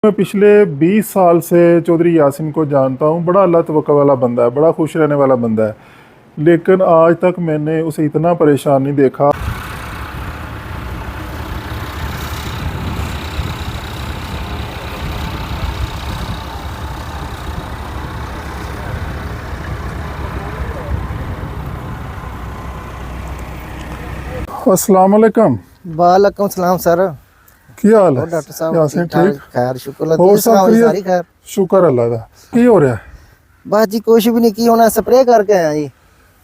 मैं पिछले 20 साल से चौधरी यासिन को जानता हूँ। बड़ा अल्लाह तवक्कल वाला बंदा है, बड़ा खुश रहने वाला बंदा है, लेकिन आज तक मैंने उसे इतना परेशान नहीं देखा। अस्सलाम वालेकुम। वालेकुम सलाम सर। की हाल है डॉक्टर साहब? यासिन ठीक? खैर शुक्र और सब सारी खैरियत? खैर। शुक्र अल्लाह दा। की हो रहा है? बस जी कुछ भी नहीं की होना, स्प्रे करके आया जी।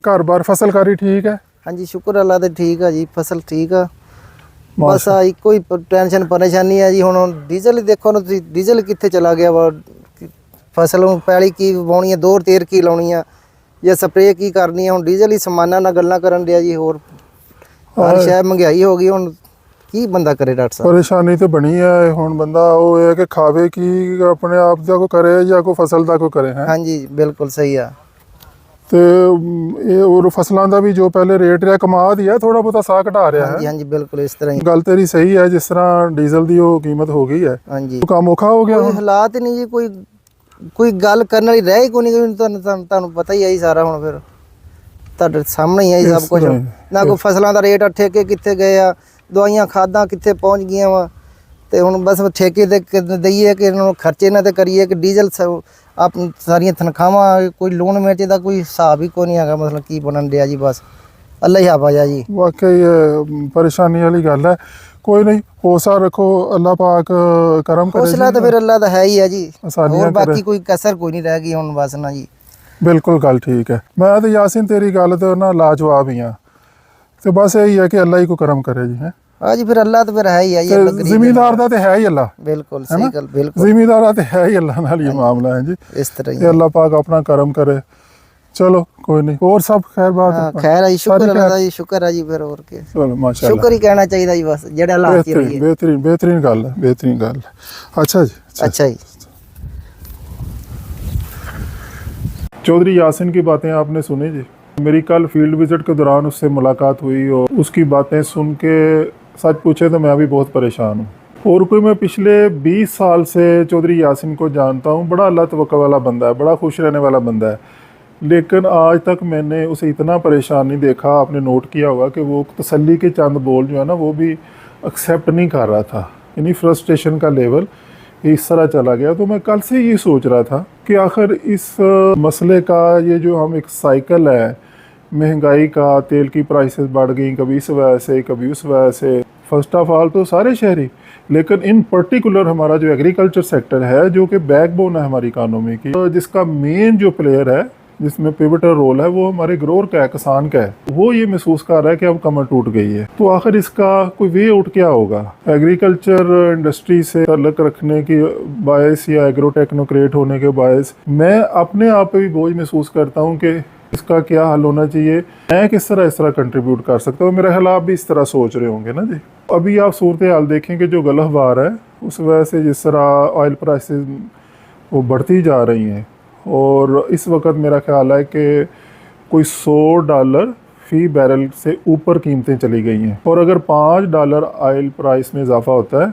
घर बार फसल कारी ठीक है? हाँ जी शुक्र अल्लाह दा ठीक है जी, फसल ठीक है। बस माशा आई कोई टेंशन परेशानी है जी। हुण डीजल ही देखो ना, डीजल कितने चला गया वा। फसल पैली की वाउणी है, 2 तेर की लाउणी है या स्प्रे की करनी है। हुण डीजल ही समाना ना गल्लां करन दिया जी। होर हर शय महंगाई हो गई, हुण की बंदा करे डॉक्टर साहब। परेशानी तो बनी है। हुण बंदा वो है कि खावे की अपने आप दा को करे या कोई फसल दा को करे है। हाँ जी बिल्कुल सही है। ਤੇ ਇਹ और ਫਸਲਾਂ ਦਾ ਵੀ ਜੋ ਪਹਿਲੇ ਰੇਟ ਰਿਹਾ ਕਮਾ ਦਿਆ, ਥੋੜਾ ਬਹੁਤਾ ਸਾਹ ਘਟਾ ਰਿਹਾ हाँ जी ਹੈ। हाँ जी बिल्कुल इस तरह ही। ਗੱਲ ਤੇਰੀ ਸਹੀ ਹੈ, ਜਿਸ ਤਰ੍ਹਾਂ ਡੀਜ਼ਲ ਦੀ ਉਹ ਕੀਮਤ ਹੋ ਗਈ ਹੈ, हाँ जी ਉਹ ਕੰਮ ਔਖਾ ਹੋ ਗਿਆ कोई ਹੁਣ। हालात ही नहीं जी। कोई गल करने वाली रह ही कोई नहीं। ਤੁਹਾਨੂੰ ਪਤਾ ਹੀ ਹੈ ਜੀ ਸਾਰਾ। ਹੁਣ ਫਿਰ ਤੁਹਾਡੇ ਸਾਹਮਣੇ ਹੀ ਹੈ ਜੀ ਸਭ ਕੁਝ। ਤਰ੍ਹਾਂ ਹੀ। ਨਾ ਕੋਈ ਫਸਲਾਂ ਦਾ ਰੇਟ ਠੇਕੇ ਕਿੱਥੇ ਗਏ ਆ, ਦਵਾਈਆਂ ਖਾਦਾਂ ਕਿੱਥੇ ਪਹੁੰਚ ਗਈਆਂ ਵਾ। ਤੇ ਹੁਣ ਬਸ ਠੇਕੇ ਤੇ ਦਈਏ ਕਿ ਇਹਨਾਂ ਨੂੰ ਖਰਚੇ ਨਾ ਤੇ ਕਰੀਏ ਕਿ ਡੀਜ਼ਲ ਆਪ ਸਾਰੀਆਂ ਤਨਖਾਹਾਂ, ਕੋਈ ਲੋਨ ਮੇਚੇ ਦਾ ਕੋਈ ਹਿਸਾਬ ਹੀ ਕੋਈ ਨਹੀਂ ਹੈਗਾ। ਮਤਲਬ ਕੀ ਬਣਨ ਡਿਆ ਜੀ, ਬਸ ਅੱਲਾ ਹੀ ਹਾਫਾ ਜੀ। ਵਾਕਈ ਪਰੇਸ਼ਾਨੀ ਵਾਲੀ ਗੱਲ ਹੈ। ਕੋਈ ਨਹੀਂ, ਹੌਸਲਾ ਰੱਖੋ, ਅੱਲਾਹ ਪਾਕ ਕਰਮ ਕਰੇ ਹੌਸਲਾ ਤਾਂ ਫਿਰ ਅੱਲਾ ਦਾ ਹੈ ਹੀ ਹੈ ਜੀ। ਆਸਾਨੀਆਂ ਹੋਰ ਕਰੇ। ਬਾਕੀ ਕੋਈ ਕਸਰ ਕੋਈ ਨਹੀਂ ਰਹਿ ਗਈ ਹੁਣ ਬਸ ਨਾ ਜੀ। ਬਿਲਕੁਲ ਗੱਲ ਠੀਕ ਹੈ। ਮੈਂ ਤੇ ਯਾਸਿਨ ਤੇਰੀ ਗੱਲ ਤੇ ਨਾ ਲਾਜਵਾਬ ਹੀ ਹਾਂ। ਤੇ ਬਸ ਇਹੀ ਹੈ ਕਿ ਅੱਲਾਹ ਹੀ ਕੋ ਕਰਮ ਕਰੇ ਜੀ। ਹੈ हाँ जी फिर अल्लाह तो फिर है ही है ਤੇ अल्लाह गरीब ਜ਼ਿਮੀਂਦਾਰ ਦਾ ਤੇ ਹੈ ਹੀ ਅੱਲਾਹ। बिल्कुल सही गल बिल्कुल ਜ਼ਿਮੀਂਦਾਰਾਂ ਤੇ ਹੈ ਹੀ ਅੱਲਾਹ ਨਾਲ ਹੀ ਮਾਮਲਾ ਹੈ ਜੀ। इस तरह ਤੇ ही। ਅੱਲਾह ਪਾਕ ਆਪਣਾ ਕਰਮ ਕਰੇ। ਚਲੋ ਕੋਈ नहीं, और सब खैर बात हाँ है? खैर है जी, शुक्र सारी अल्लाह खैर? दा जी, शुक्र है जी। फिर और के चलो माशाल्लाह, शुक्र ही कहना चाहिए जी, बस जेड़े हालात ही बेहतरीन रही है। बेहतरीन बेहतरीन गल है, बेहतरीन गल है। अच्छा जी, अच्छा जी। चौधरी यासिन की बातें आपने सुनी जी। मेरी कल फील्ड विजिट के दौरान उससे मुलाकात हुई और उसकी बातें सुन के सच पूछे तो मैं भी बहुत परेशान हूँ। और कोई मैं पिछले 20 साल से चौधरी यासिन को जानता हूँ। बड़ा अल्लाह तवक्कल वाला बंदा है, बड़ा खुश रहने वाला बंदा है, लेकिन आज तक मैंने उसे इतना परेशान नहीं देखा। आपने नोट किया होगा कि वो तसल्ली के चंद बोल जो है ना, वो भी एक्सेप्ट नहीं कर रहा था। यानी फ्रस्ट्रेशन का लेवल इस तरह चला गया। तो मैं कल से ये सोच रहा था कि आखिर इस मसले का ये जो हम एक साइकिल है, महंगाई का, तेल की प्राइसेस बढ़ गई, कभी इस वजह से कभी उस वजह से। फर्स्ट ऑफ ऑल तो सारे शहरी, लेकिन इन पर्टिकुलर हमारा जो एग्रीकल्चर सेक्टर है, जो कि बैकबोन है हमारी इकानमी की, तो जिसका मेन जो प्लेयर है, जिसमें पिवटल रोल है, वो हमारे ग्रोअर का है, किसान का है, वो ये महसूस कर रहा है कि अब कमर टूट गई है। तो आखिर इसका कोई वे आउट क्या होगा? एग्रीकल्चर इंडस्ट्री से ताल्लुक रखने की बायस या एग्रो टेक्नोक्रेट होने के बायस मैं अपने आप पे भी बोझ महसूस करता हूँ कि इसका क्या हल होना चाहिए, मैं किस तरह इस तरह कंट्रीब्यूट कर सकता हूँ। मेरे ख्याल आप भी इस तरह सोच रहे होंगे ना जी। अभी आप सूरत हाल देखें कि जो गलहबार है, उस वजह से जिस तरह ऑयल प्राइसेस वो बढ़ती जा रही हैं, और इस वक्त मेरा ख्याल है कि कोई $100 फ़ी बैरल से ऊपर कीमतें चली गई हैं। और अगर $5 ऑयल प्राइस में इजाफा होता है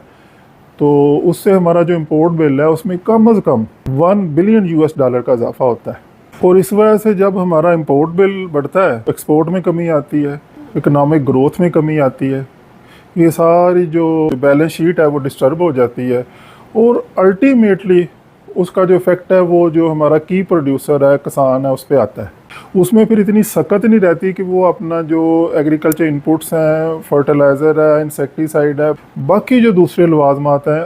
तो उससे हमारा जो इंपोर्ट बिल है उसमें कम से कम $1 बिलियन का इजाफा होता है। और इस वजह से जब हमारा इंपोर्ट बिल बढ़ता है, एक्सपोर्ट में कमी आती है, इकनॉमिक ग्रोथ में कमी आती है, ये सारी जो बैलेंस शीट है वो डिस्टर्ब हो जाती है। और अल्टीमेटली उसका जो इफेक्ट है वो जो हमारा की प्रोड्यूसर है, किसान है, उस पर आता है। उसमें फिर इतनी सख्त नहीं रहती कि वो अपना जो एग्रीकल्चर इनपुट्स हैं, फर्टिलाइज़र है, इंसेक्टिसाइड है, बाकी जो दूसरे लवाजमात हैं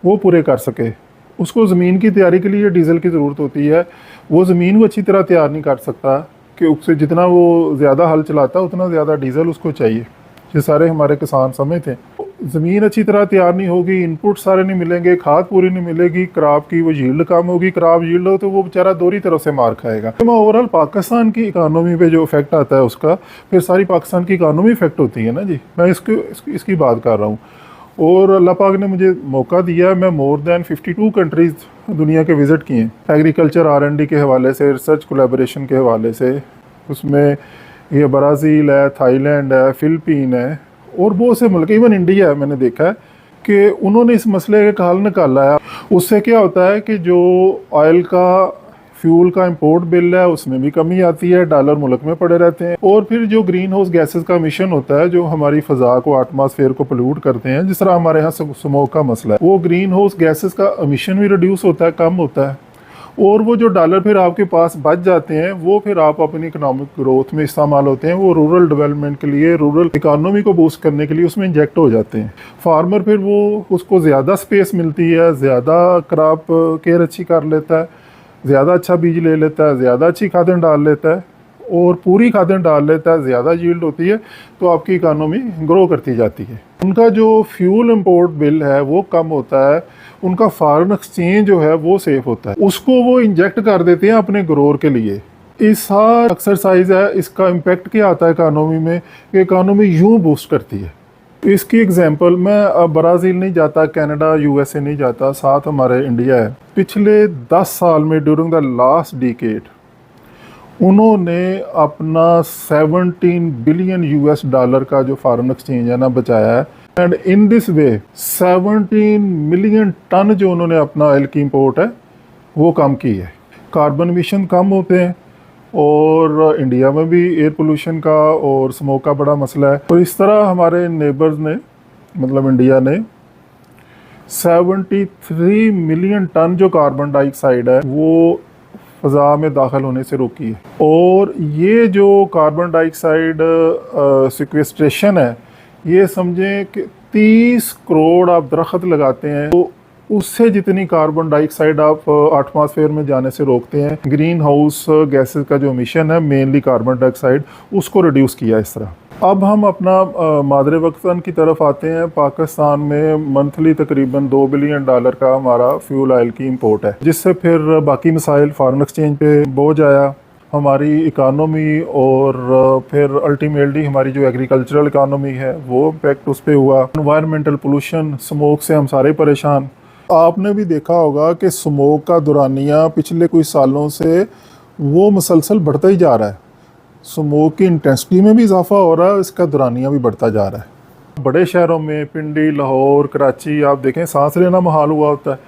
वो पूरे कर सके। उसको ज़मीन की तैयारी के लिए डीज़ल की ज़रूरत होती है। वो ज़मीन को अच्छी तरह तैयार नहीं कर सकता कि उससे जितना वो ज़्यादा हल चलाता है उतना ज़्यादा डीज़ल उसको चाहिए। ये सारे हमारे किसान समझते हैं। ज़मीन अच्छी तरह तैयार नहीं होगी, इनपुट सारे नहीं मिलेंगे, खाद पूरी नहीं मिलेगी, क्रॉप की वो यील्ड कम होगी। क्रॉप यील्ड हो तो वो बेचारा दोहरी तरफ से मार खाएगा। तो ओवरऑल पाकिस्तान की इकानमी पे जो इफेक्ट आता है उसका, फिर सारी पाकिस्तान की इकानमी इफेक्ट होती है ना जी। मैं इसकी बात कर रहा हूँ। और अल्लाह पाक ने मुझे मौका दिया है, मैं मोर दैन 52 कंट्रीज़ दुनिया के विज़िट किए हैं। एग्रीकल्चर R&D के हवाले से, रिसर्च कोलैबोरेशन के हवाले से। उसमें ये ब्राज़ील है, थाईलैंड है, फ़िलिपीन है और बहुत से मुल्क, इवन इंडिया है। मैंने देखा है कि उन्होंने इस मसले का हल निकाला है। उससे क्या होता है कि जो ऑयल का फ्यूल का इंपोर्ट बिल है उसमें भी कमी आती है, डॉलर मुल्क में पड़े रहते हैं। और फिर जो ग्रीन हाउस गैसेस का मिशन होता है जो हमारी फ़ज़ा को, एटमॉस्फेयर को पोल्यूट करते हैं, जिस तरह हमारे यहाँ स्मोक का मसला है, वो ग्रीन हाउस गैसेस का एमिशन भी रिड्यूस होता है, कम होता है। और वो जो डॉलर फिर आपके पास बच जाते हैं वो फिर आप अपनी इकोनॉमिक ग्रोथ में इस्तेमाल होते हैं, वो रूरल डेवलपमेंट के लिए, रूरल इकानमी को बूस्ट करने के लिए उसमें इंजेक्ट हो जाते हैं। फार्मर फिर वो उसको ज़्यादा स्पेस मिलती है, ज़्यादा क्रॉप केयर अच्छी कर लेता है, ज़्यादा अच्छा बीज ले लेता है, ज़्यादा अच्छी खादें डाल लेता है और पूरी खादें डाल लेता है, ज़्यादा यील्ड होती है, तो आपकी इकानमी ग्रो करती जाती है। उनका जो फ्यूल इंपोर्ट बिल है वो कम होता है, उनका फॉरेन एक्सचेंज जो है वो सेफ होता है, उसको वो इंजेक्ट कर देते हैं अपने ग्रोर के लिए। इस हर एक्सरसाइज है, इसका इम्पेक्ट क्या आता है इकानमी में कि इकानमी यूँ बूस्ट करती है। इसकी एग्जांपल, मैं अब ब्राज़ील नहीं जाता, कनाडा, यूएसए नहीं जाता, साथ हमारे इंडिया है। पिछले 10 साल में ड्यूरिंग द लास्ट डिकेड उन्होंने अपना 17 बिलियन यूएस डॉलर का जो फॉरेन एक्सचेंज है ना बचाया है। And in this way 17 million ton जो उन्होंने अपना ऑयल की इंपोर्ट है वो कम की है। कार्बन एमिशन कम होते हैं और इंडिया में भी एयर पोल्यूशन का और स्मोक का बड़ा मसला है। तो इस तरह हमारे नेबर्स ने, मतलब इंडिया ने 73 मिलियन टन जो कार्बन डाइऑक्साइड है वो फ़ज़ा में दाखिल होने से रोकी है। और ये जो कार्बन डाइऑक्साइड सिक्वेस्ट्रेशन है, ये समझें कि 30 करोड़ आप दरख्त लगाते हैं तो उससे जितनी कार्बन डाइऑक्साइड आप एटमॉस्फेयर में जाने से रोकते हैं। ग्रीन हाउस गैसेस का जो एमिशन है, मेनली कार्बन डाइऑक्साइड, उसको रिड्यूस किया इस तरह। अब हम अपना मादरे वतन की तरफ आते हैं। पाकिस्तान में मंथली तकरीबन $2 बिलियन का हमारा फ्यूल ऑयल की इंपोर्ट है, जिससे फिर बाकी मसाइल, फॉरेन एक्सचेंज पे बोझ आया, हमारी इकानमी और फिर अल्टीमेटली हमारी जो एग्रीकल्चरल इकानमी है वो इम्पेक्ट उस पर हुआ। एनवायरमेंटल पोल्यूशन, स्मोक से हम सारे परेशान। आपने भी देखा होगा कि स्मोक का दुरानिया पिछले कुछ सालों से वो मुसलसल बढ़ता ही जा रहा है। स्मोक की इंटेंसिटी में भी इजाफा हो रहा है, इसका दुरानिया भी बढ़ता जा रहा है। बड़े शहरों में, पिंडी, लाहौर, कराची, आप देखें सांस लेना महाल हुआ होता है।